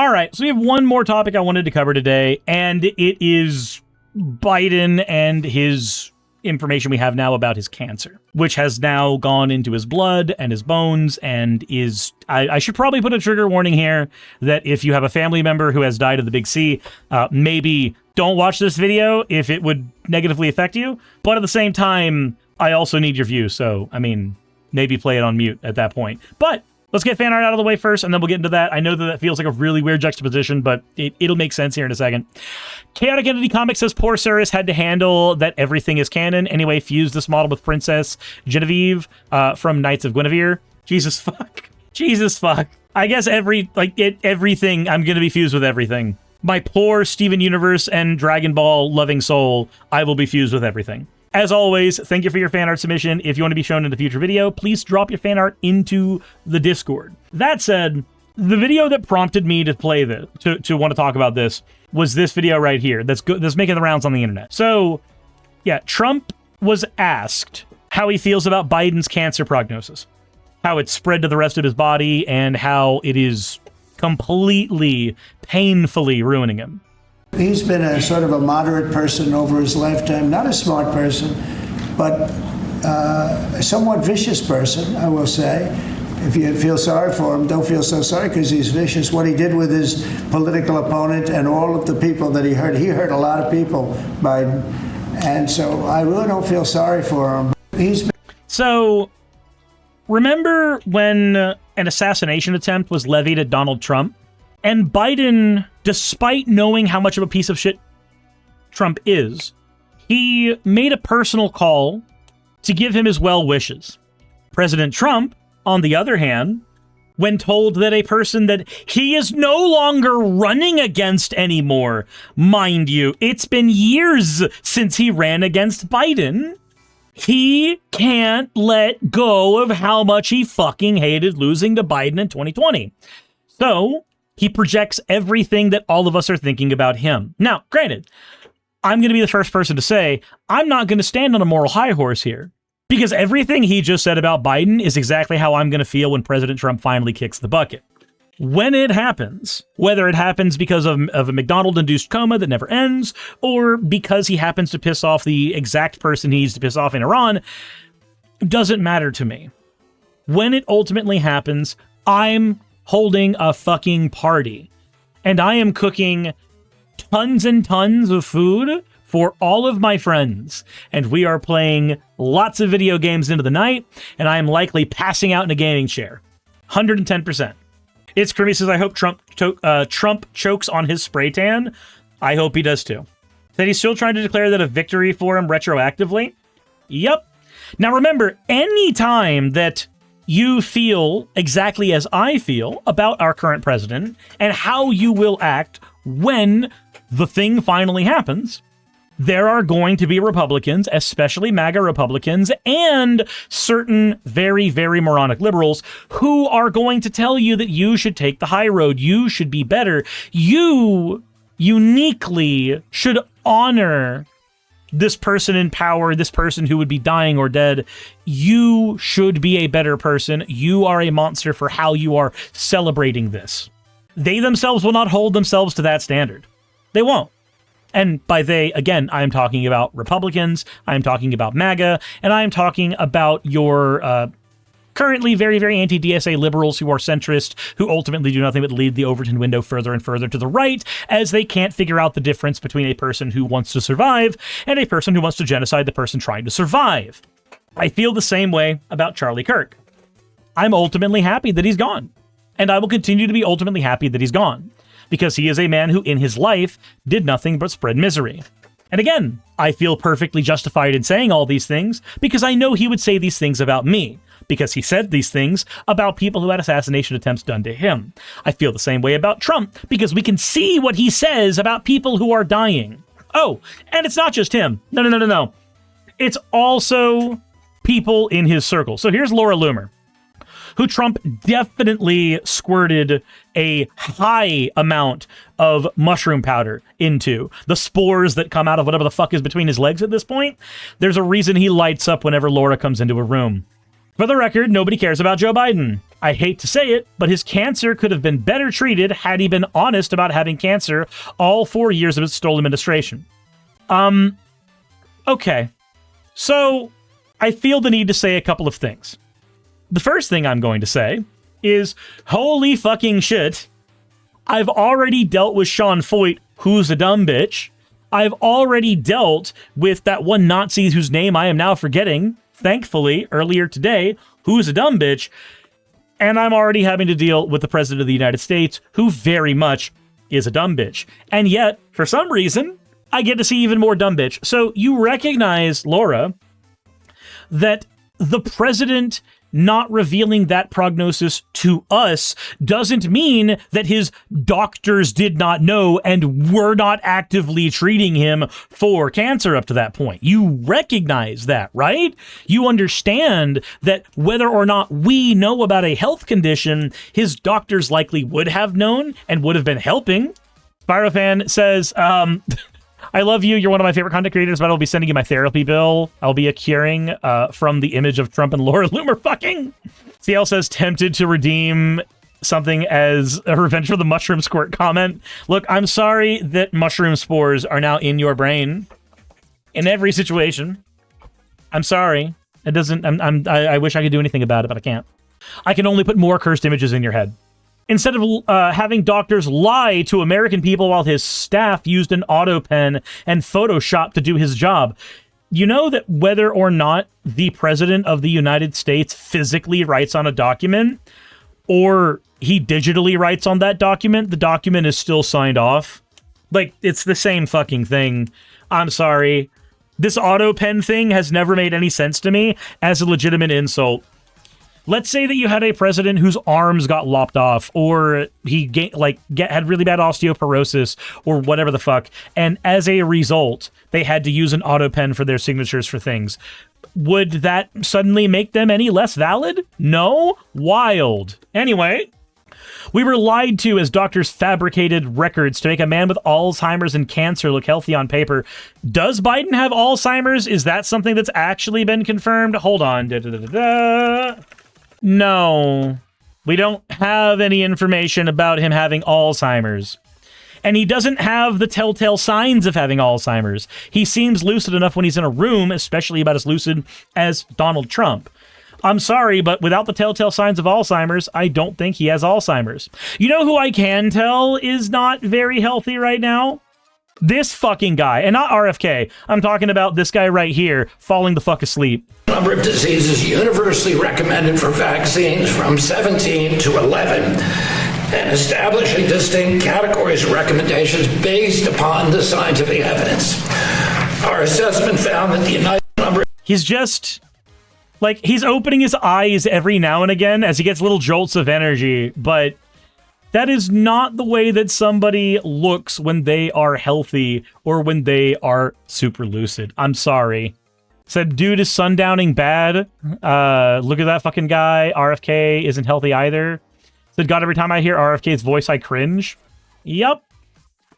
All right, so we have one more topic I wanted to cover today, and it is Biden and his information we have now about his cancer, which has now gone into his blood and his bones, and is, I should probably put a trigger warning here that if you have a family member who has died of the big C, maybe don't watch this video if it would negatively affect you. But at the same time, I also need your view, so, I mean, maybe play it on mute at that point. But let's get fan art out of the way first, and then we'll get into that. I know that feels like a really weird juxtaposition, but it'll make sense here in a second. Chaotic Entity Comics says poor Suris had to handle that everything is canon. Anyway, fused this model with Princess Genevieve from Knights of Guinevere. Jesus fuck. Jesus fuck. I guess everything, I'm going to be fused with everything. My poor Steven Universe and Dragon Ball loving soul, I will be fused with everything. As always, thank you for your fan art submission. If you want to be shown in a future video, please drop your fan art into the Discord. That said, the video that prompted me to play this, to want to talk about this, was this video right here that's making the rounds on the internet. So, yeah, Trump was asked how he feels about Biden's cancer prognosis, how it's spread to the rest of his body, and how it is completely, painfully ruining him. He's been a sort of a moderate person over his lifetime, not a smart person, but a somewhat vicious person, I will say. If you feel sorry for him, don't feel so sorry because he's vicious. What he did with his political opponent and all of the people that he hurt a lot of people, Biden. And so I really don't feel sorry for him. So, remember when an assassination attempt was levied at Donald Trump? And Biden, despite knowing how much of a piece of shit Trump is, he made a personal call to give him his well wishes. President Trump, on the other hand, when told that a person that he is no longer running against anymore, mind you, it's been years since he ran against Biden, he can't let go of how much he fucking hated losing to Biden in 2020. So he projects everything that all of us are thinking about him. Now, granted, I'm going to be the first person to say, I'm not going to stand on a moral high horse here, because everything he just said about Biden is exactly how I'm going to feel when President Trump finally kicks the bucket. When it happens, whether it happens because of a McDonald-induced coma that never ends, or because he happens to piss off the exact person he needs to piss off in Iran, doesn't matter to me. When it ultimately happens, I'm holding a fucking party, and I am cooking tons and tons of food for all of my friends, and we are playing lots of video games into the night, and I am likely passing out in a gaming chair. 110%. It's Creamy says, I hope Trump chokes on his spray tan. I hope he does too. That he's still trying to declare that a victory for him retroactively? Yep. Now remember, any time that you feel exactly as I feel about our current president and how you will act when the thing finally happens, there are going to be Republicans, especially MAGA Republicans, and certain very, very moronic liberals who are going to tell you that you should take the high road. You should be better. You uniquely should honor this person in power, this person who would be dying or dead. You should be a better person. You are a monster for how you are celebrating this. They themselves will not hold themselves to that standard. They won't. And by they, again, I'm talking about Republicans, I'm talking about MAGA, and I'm talking about your currently very, very anti-DSA liberals who are centrist, who ultimately do nothing but lead the Overton window further and further to the right, as they can't figure out the difference between a person who wants to survive and a person who wants to genocide the person trying to survive. I feel the same way about Charlie Kirk. I'm ultimately happy that he's gone. And I will continue to be ultimately happy that he's gone, because he is a man who in his life did nothing but spread misery. And again, I feel perfectly justified in saying all these things because I know he would say these things about me, because he said these things about people who had assassination attempts done to him. I feel the same way about Trump because we can see what he says about people who are dying. Oh, and it's not just him. No. It's also people in his circle. So here's Laura Loomer, who Trump definitely squirted a high amount of mushroom powder into. The spores that come out of whatever the fuck is between his legs at this point. There's a reason he lights up whenever Laura comes into a room. For the record, nobody cares about Joe Biden. I hate to say it, but his cancer could have been better treated had he been honest about having cancer all 4 years of his stolen administration. Okay. So, I feel the need to say a couple of things. The first thing I'm going to say is, holy fucking shit, I've already dealt with Sean Foyt, who's a dumb bitch. I've already dealt with that one Nazi whose name I am now forgetting, thankfully, earlier today, who's a dumb bitch. And I'm already having to deal with the President of the United States, who very much is a dumb bitch. And yet, for some reason, I get to see even more dumb bitch. So you recognize, Laura, that the president not revealing that prognosis to us doesn't mean that his doctors did not know and were not actively treating him for cancer up to that point. You recognize that, right? You understand that whether or not we know about a health condition, his doctors likely would have known and would have been helping. Spyrofan says, I love you. You're one of my favorite content creators, but I'll be sending you my therapy bill. I'll be curing from the image of Trump and Laura Loomer fucking. CL says, tempted to redeem something as a revenge for the mushroom squirt comment. Look, I'm sorry that mushroom spores are now in your brain in every situation. I'm sorry. It doesn't, I wish I could do anything about it, but I can't. I can only put more cursed images in your head. Instead of having doctors lie to American people while his staff used an auto pen and Photoshop to do his job. You know that whether or not the president of the United States physically writes on a document or he digitally writes on that document, the document is still signed off. Like, it's the same fucking thing. I'm sorry. This auto pen thing has never made any sense to me as a legitimate insult. Let's say that you had a president whose arms got lopped off, or he had really bad osteoporosis, or whatever the fuck, and as a result, they had to use an auto pen for their signatures for things. Would that suddenly make them any less valid? No? Wild. Anyway, we were lied to as doctors fabricated records to make a man with Alzheimer's and cancer look healthy on paper. Does Biden have Alzheimer's? Is that something that's actually been confirmed? Hold on. No, we don't have any information about him having Alzheimer's. And he doesn't have the telltale signs of having Alzheimer's. He seems lucid enough when he's in a room, especially about as lucid as Donald Trump. I'm sorry, but without the telltale signs of Alzheimer's, I don't think he has Alzheimer's. You know who I can tell is not very healthy right now? This fucking guy, and not RFK. I'm talking about this guy right here, falling the fuck asleep. Number of diseases universally recommended for vaccines from 17 to 11, and establishing distinct categories of recommendations based upon the scientific evidence. Our assessment found that the United number... He's just... he's opening his eyes every now and again as he gets little jolts of energy, but that is not the way that somebody looks when they are healthy or when they are super lucid. I'm sorry. Said, dude is sundowning bad. Look at that fucking guy. RFK isn't healthy either. Said, God, every time I hear RFK's voice, I cringe. Yup.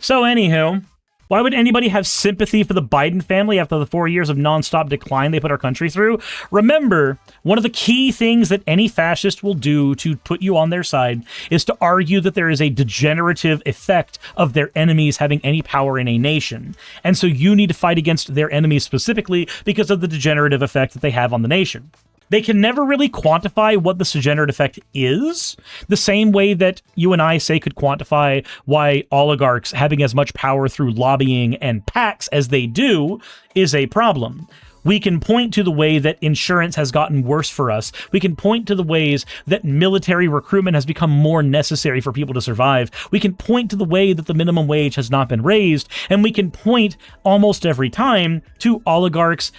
So, anywho, why would anybody have sympathy for the Biden family after the 4 years of nonstop decline they put our country through? Remember, one of the key things that any fascist will do to put you on their side is to argue that there is a degenerative effect of their enemies having any power in a nation. And so you need to fight against their enemies specifically because of the degenerative effect that they have on the nation. They can never really quantify what the degenerate effect is, the same way that you and I say could quantify why oligarchs having as much power through lobbying and PACs as they do is a problem. We can point to the way that insurance has gotten worse for us. We can point to the ways that military recruitment has become more necessary for people to survive. We can point to the way that the minimum wage has not been raised. And we can point almost every time to oligarchs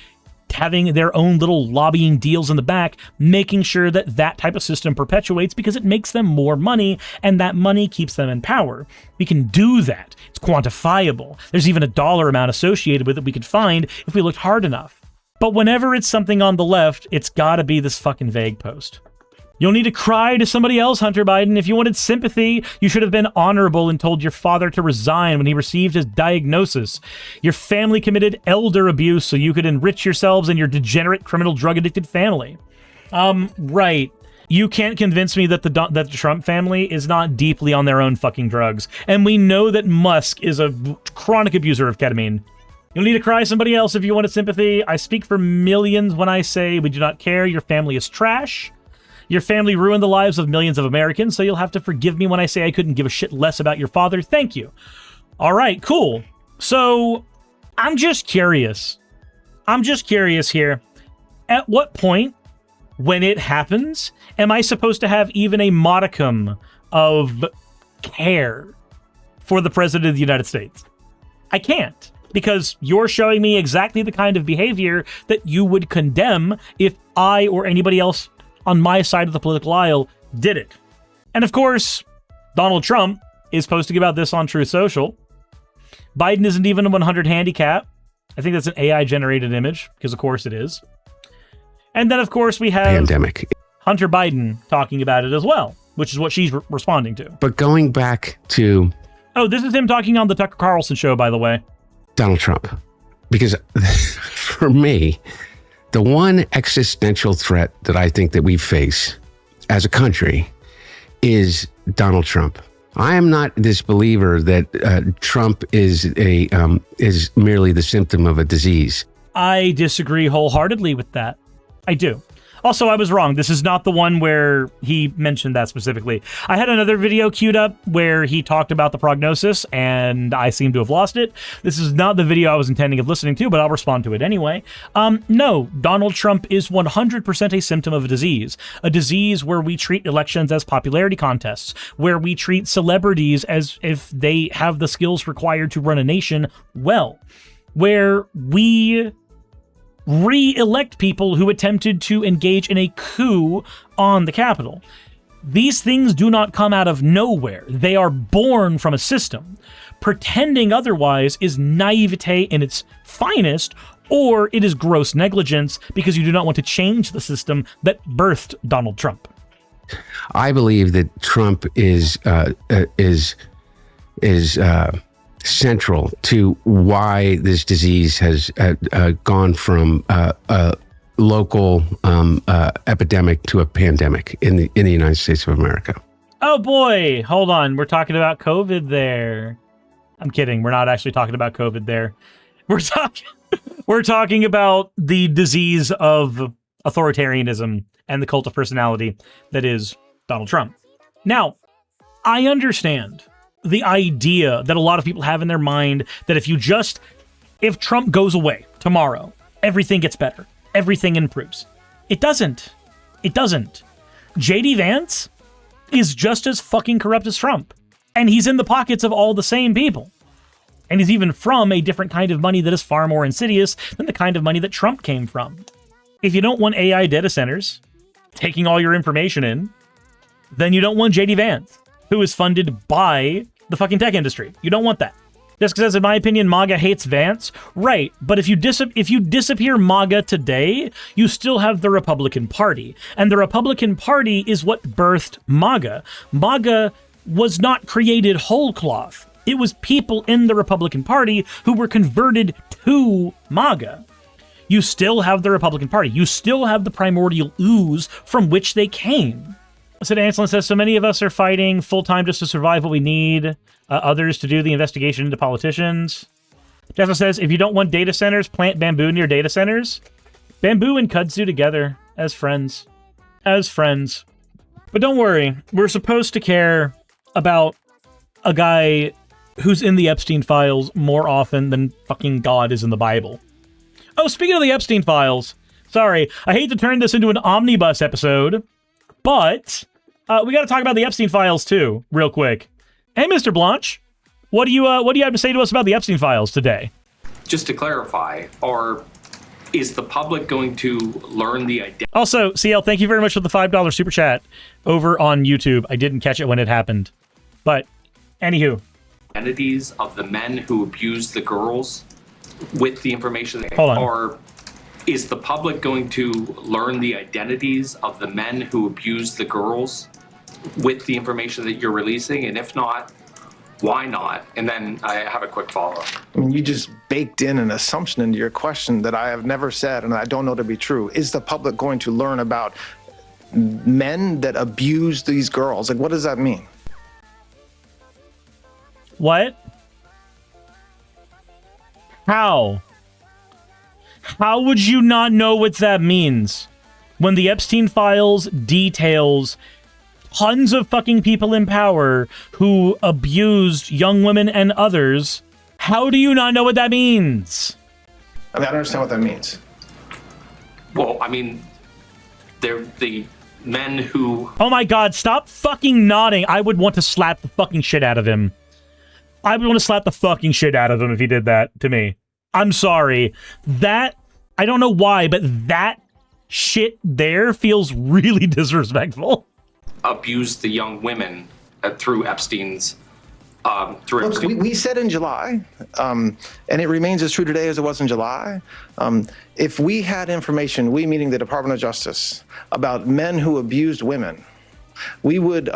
having their own little lobbying deals in the back, making sure that that type of system perpetuates because it makes them more money, and that money keeps them in power. We can do that. It's quantifiable. There's even a dollar amount associated with it we could find if we looked hard enough. But whenever it's something on the left, it's gotta be this fucking vague post. You'll need to cry to somebody else, Hunter Biden. If you wanted sympathy, you should have been honorable and told your father to resign when he received his diagnosis. Your family committed elder abuse so you could enrich yourselves and your degenerate, criminal, drug-addicted family. Right. You can't convince me that that the Trump family is not deeply on their own fucking drugs. And we know that Musk is a chronic abuser of ketamine. You'll need to cry somebody else if you wanted sympathy. I speak for millions when I say we do not care. Your family is trash. Your family ruined the lives of millions of Americans, so you'll have to forgive me when I say I couldn't give a shit less about your father. Thank you. All right, cool. So, I'm just curious. Here. At what point, when it happens, am I supposed to have even a modicum of care for the President of the United States? I can't, because you're showing me exactly the kind of behavior that you would condemn if I or anybody else on my side of the political aisle did it. And of course, Donald Trump is posting about this on Truth Social. Biden isn't even a 100 handicap. I think that's an AI-generated image, because of course it is. And then, of course, we have pandemic. Hunter Biden talking about it as well, which is what she's responding to. But going back to... Oh, this is him talking on the Tucker Carlson show, by the way. Donald Trump. Because for me, the one existential threat that I think that we face as a country is Donald Trump. I am not this believer that Trump is merely the symptom of a disease. I disagree wholeheartedly with that. I do. Also, I was wrong. This is not the one where he mentioned that specifically. I had another video queued up where he talked about the prognosis, and I seem to have lost it. This is not the video I was intending of listening to, but I'll respond to it anyway. No, Donald Trump is 100% a symptom of a disease where we treat elections as popularity contests, where we treat celebrities as if they have the skills required to run a nation well, where we re-elect people who attempted to engage in a coup on the Capitol. These things do not come out of nowhere. They are born from a system. Pretending otherwise is naivete in its finest, or it is gross negligence because you do not want to change the system that birthed Donald Trump. I believe that Trump is central to why this disease has gone from a local epidemic to a pandemic in the United States of America. Oh boy, hold on. We're talking about COVID there. I'm kidding. We're not actually talking about COVID there. We're talking about the disease of authoritarianism and the cult of personality that is Donald Trump. Now, I understand the idea that a lot of people have in their mind that if Trump goes away tomorrow, everything gets better. Everything improves. It doesn't. It doesn't. JD Vance is just as fucking corrupt as Trump. And he's in the pockets of all the same people. And he's even from a different kind of money that is far more insidious than the kind of money that Trump came from. If you don't want AI data centers taking all your information in, then you don't want JD Vance, who is funded by the fucking tech industry. You don't want that. Just because, in my opinion, MAGA hates Vance, right? But if you disappear MAGA today, you still have the Republican Party, and the Republican Party is what birthed MAGA. MAGA was not created whole cloth. It was people in the Republican Party who were converted to MAGA. You still have the Republican Party. You still have the primordial ooze from which they came. So Anselin says, so many of us are fighting full-time just to survive what we need, others to do the investigation into politicians. Jessica says, if you don't want data centers, plant bamboo near data centers. Bamboo and kudzu together as friends. As friends. But don't worry, we're supposed to care about a guy who's in the Epstein files more often than fucking God is in the Bible. Oh, speaking of the Epstein files, sorry, I hate to turn this into an omnibus episode, but we got to talk about the Epstein files too, real quick. Hey, Mr. Blanche, what do you have to say to us about the Epstein files today? Just to clarify, is the public going to learn the identity? Also, CL, thank you very much for the $5 super chat over on YouTube. I didn't catch it when it happened, but anywho. Identities of the men who abused the girls with the information. Hold on. Or is the public going to learn the identities of the men who abused the girls with the information that you're releasing? And if not, why not? And then I have a quick follow-up. I mean, you just baked in an assumption into your question that I have never said and I don't know to be true. Is the public going to learn about men that abuse these girls. Like, what does that mean? What? How? How would you not know what that means? When the Epstein files details tons of fucking people in power who abused young women and others, how do you not know what that means? I mean, I don't understand what that means. Well, I mean, they're the men who... Oh my god, stop fucking nodding. I would want to slap the fucking shit out of him. I would want to slap the fucking shit out of him if he did that to me. I'm sorry. That, I don't know why, but that shit there feels really disrespectful. Abused the young women through Epstein's... Look, we said in July, and it remains as true today as it was in July. If we had information, we meaning the Department of Justice, about men who abused women, we would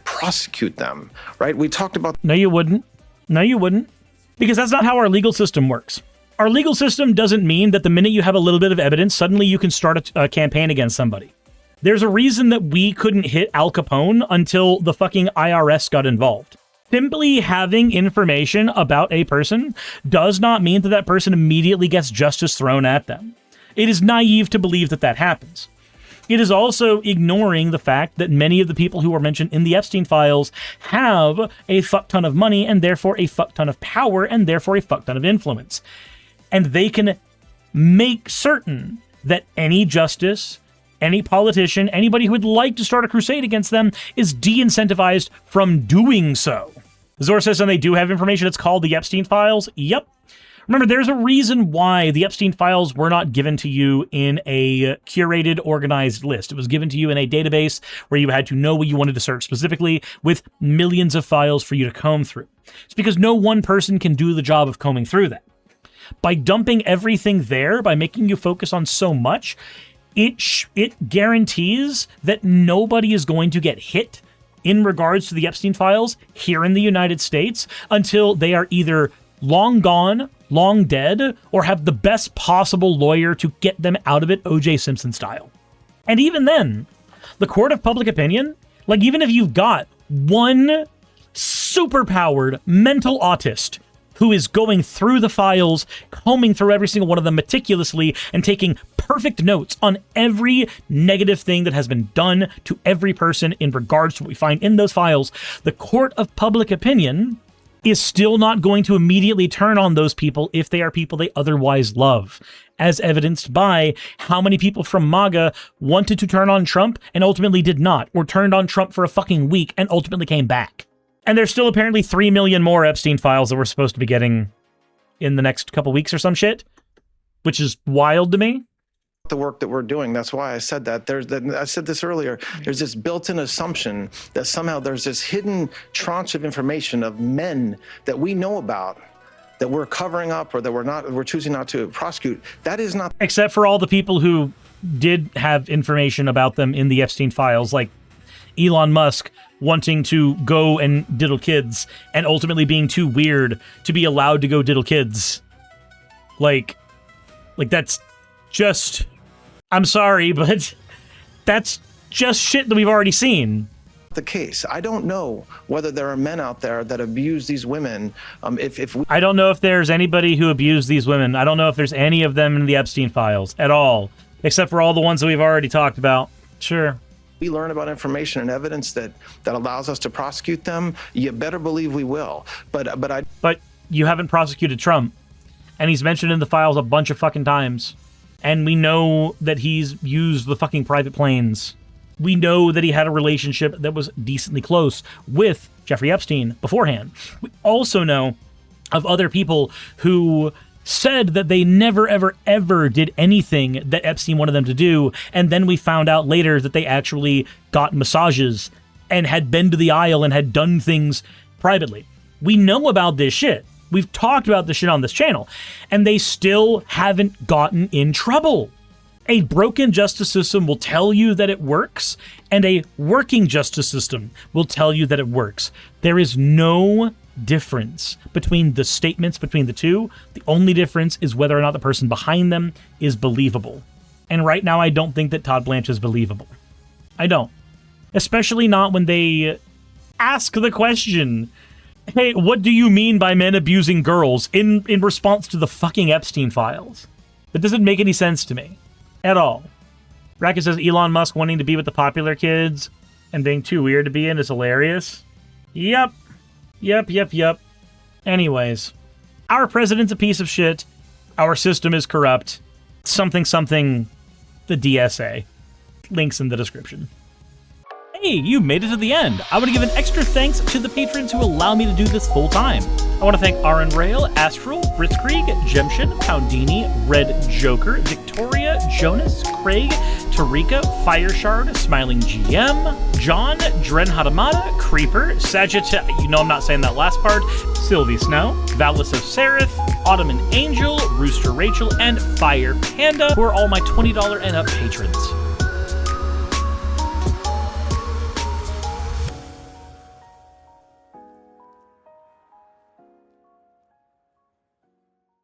prosecute them, right? We talked about... No, you wouldn't. No, you wouldn't. Because that's not how our legal system works. Our legal system doesn't mean that the minute you have a little bit of evidence, suddenly you can start a campaign against somebody. There's a reason that we couldn't hit Al Capone until the fucking IRS got involved. Simply having information about a person does not mean that that person immediately gets justice thrown at them. It is naive to believe that that happens. It is also ignoring the fact that many of the people who are mentioned in the Epstein files have a fuck ton of money and therefore a fuck ton of power and therefore a fuck ton of influence. And they can make certain that any justice, any politician, anybody who would like to start a crusade against them is de-incentivized from doing so. Zor says, and they do have information. It's called the Epstein files. Yep. Remember, there's a reason why the Epstein files were not given to you in a curated, organized list. It was given to you in a database where you had to know what you wanted to search specifically with millions of files for you to comb through. It's because no one person can do the job of combing through that. By dumping everything there, by making you focus on so much, it guarantees that nobody is going to get hit in regards to the Epstein files here in the United States until they are either long gone, long dead, or have the best possible lawyer to get them out of it, O.J. Simpson style. And even then, the court of public opinion, like even if you've got one superpowered mental autist who is going through the files, combing through every single one of them meticulously, and taking perfect notes on every negative thing that has been done to every person in regards to what we find in those files, the court of public opinion is still not going to immediately turn on those people if they are people they otherwise love, as evidenced by how many people from MAGA wanted to turn on Trump and ultimately did not, or turned on Trump for a fucking week and ultimately came back. And there's still apparently 3 million more Epstein files that we're supposed to be getting in the next couple weeks or some shit, which is wild to me. The work that we're doing. That's why I said that. I said this earlier. There's this built-in assumption that somehow there's this hidden tranche of information of men that we know about that we're covering up or that we're choosing not to prosecute. That is not. Except for all the people who did have information about them in the Epstein files, like Elon Musk wanting to go and diddle kids and ultimately being too weird to be allowed to go diddle kids. Like that's just, I'm sorry, but that's just shit that we've already seen. The case. I don't know whether there are men out there that abuse these women. I don't know if there's anybody who abused these women. I don't know if there's any of them in the Epstein files at all, except for all the ones that we've already talked about. Sure. We learn about information and evidence that allows us to prosecute them, you better believe we will. But you haven't prosecuted Trump, and he's mentioned in the files a bunch of fucking times. And we know that he's used the fucking private planes. We know that he had a relationship that was decently close with Jeffrey Epstein beforehand. We also know of other people who said that they never, ever, ever did anything that Epstein wanted them to do, and then we found out later that they actually got massages and had been to the aisle and had done things privately. We know about this shit. We've talked about this shit on this channel, and they still haven't gotten in trouble. A broken justice system will tell you that it works, and a working justice system will tell you that it works. There is no difference between the statements between the two. The only difference is whether or not the person behind them is believable. And right now, I don't think that Todd Blanche is believable. I don't. Especially not when they ask the question, hey, what do you mean by men abusing girls in response to the fucking Epstein files? That doesn't make any sense to me. At all. Racket says Elon Musk wanting to be with the popular kids and being too weird to be in is hilarious. Yep. Anyways, our president's a piece of shit. Our system is corrupt. Something, the DSA. Links in the description. Hey, you made it to the end. I want to give an extra thanks to the patrons who allow me to do this full time. I want to thank Aaron Rail, Astral, Britzkrieg, Jemshin, Poundini, Red Joker, Victoria, Jonas, Craig, Tarika, Fireshard, Smiling GM, John, Dren Hadamada, Creeper, Sagittarius, you know I'm not saying that last part, Sylvie Snow, Valis of Seraph, Ottoman Angel, Rooster Rachel, and Fire Panda, who are all my $20 and up patrons.